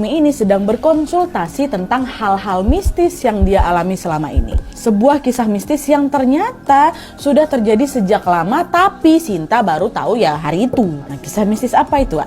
Ini sedang berkonsultasi tentang hal-hal mistis yang dia alami selama ini. Sebuah kisah mistis yang ternyata sudah terjadi sejak lama, tapi Sinta baru tahu ya hari itu. Nah, kisah mistis apa itu?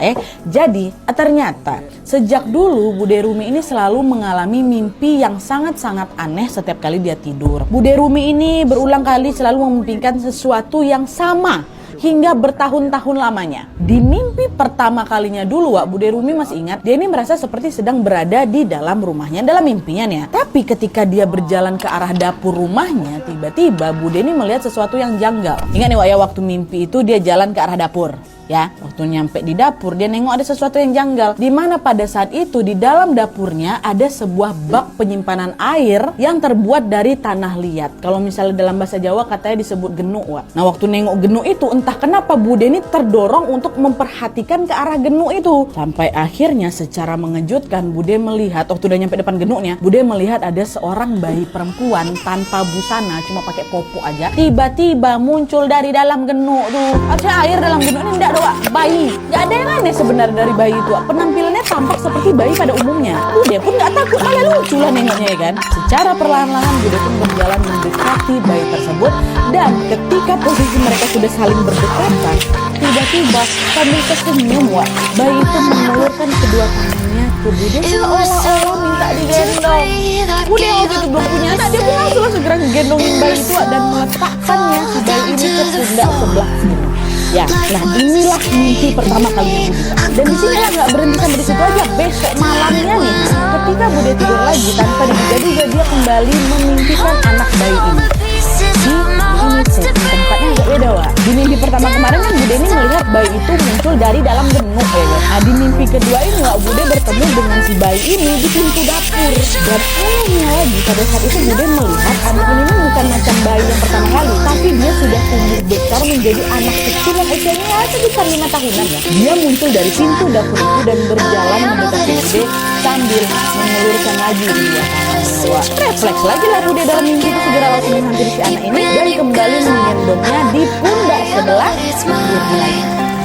Jadi ternyata sejak dulu Bude Rumi ini selalu mengalami mimpi yang sangat-sangat aneh setiap kali dia tidur. Bude Rumi ini berulang kali selalu memimpikan sesuatu yang sama hingga bertahun-tahun lamanya. Di mimpi pertama kalinya dulu, Bude Rumi masih ingat, dia ini merasa seperti sedang berada di dalam rumahnya, dalam mimpinya nih ya. Tapi ketika dia berjalan ke arah dapur rumahnya, tiba-tiba Bude ini melihat sesuatu yang janggal. Ingat nih ya, waktu mimpi itu dia jalan ke arah dapur. Ya, waktu nyampe di dapur dia nengok ada sesuatu yang janggal. Di mana pada saat itu di dalam dapurnya ada sebuah bak penyimpanan air yang terbuat dari tanah liat. Kalau misalnya dalam bahasa Jawa katanya disebut genuk, Wak. Nah, waktu nengok genuk itu entah kenapa Bude ini terdorong untuk memperhatikan ke arah genuk itu. Sampai akhirnya secara mengejutkan Bude melihat, waktu udah nyampe depan genuknya, Bude melihat ada seorang bayi perempuan tanpa busana, cuma pakai popok aja. Tiba-tiba muncul dari dalam genuk tuh. Ada air dalam genuk ini enggak doa, bayi. Gak ada yang aneh sebenarnya dari bayi itu. Penampilannya tampak seperti bayi pada umumnya. Bude pun gak takut, malah lucu lah nengoknya ya kan. Secara perlahan-lahan Bude pun berjalan mendekati bayi tersebut. Dan ketika posisi mereka sudah saling berdekatan, tiba-tiba sambil tersenyum, Wak, bayi itu mengulurkan kedua tangannya ke Bude seolah-olah minta digendong. Bude waktu itu belum punya anak, dia pun langsung segera gendongin bayi itu dan meletakkannya si bayi ini ke pundak sebelah kiri. Ya, nah inilah mimpi pertama kalinya Bude. Dan di sini nggak berhenti sampai di situ aja. Besok malamnya nih, ketika Bude tidur lagi tanpa diduga-duga dia kembali memimpikan anak bayi ini. Tempatnya agak beda, Wak. Di mimpi pertama kemarin kan Bude ini melihat bayi itu muncul dari dalam genuk ya kan. Nah, di mimpi kedua ini Wak, Bude bertemu dengan si bayi ini di pintu dapur. Dan anehnya lagi pada saat itu Bude melihat anak ini bukan macam bayi yang pertama kali, tapi dia sudah tumbuh besar menjadi anak kecil yang usianya ya sekitar 5 tahunan ya. Dia muncul dari pintu dapur itu dan berjalan mendekati Bude sambil mengulurkan lagi dia tangannya, Wak. Refleks lagi lah Bude dalam mimpi itu segera langsung menghampiri si anak ini dan kembali menggendongnya di pundak sebelah kiri lagi.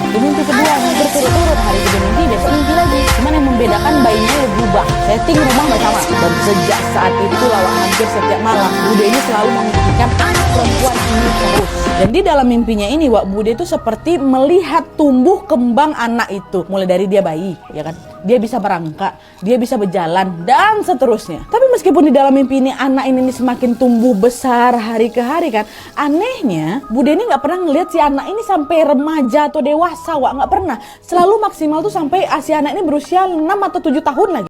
Di mimpi kedua berturut-turut, hari kedua mimpi, besok mimpi lagi. Cuman yang membedakan bayinya lebih berubah. Setting rumah nggak sama. Dan sejak saat itu lawak hampir setiap malam Bude ini selalu memimpikan anak perempuan ini terus. Dan di dalam mimpinya ini Wak, Bude itu seperti melihat tumbuh kembang anak itu. Mulai dari dia bayi, ya kan? Dia bisa merangkak, dia bisa berjalan, dan seterusnya. Tapi meskipun di dalam mimpi ini anak ini semakin tumbuh besar hari ke hari kan, anehnya Bude ini nggak pernah ngelihat si anak ini sampai remaja atau dewasa, Wak, nggak pernah. Selalu maksimal tuh sampai si anak ini berusia 6 atau 7 tahun lagi.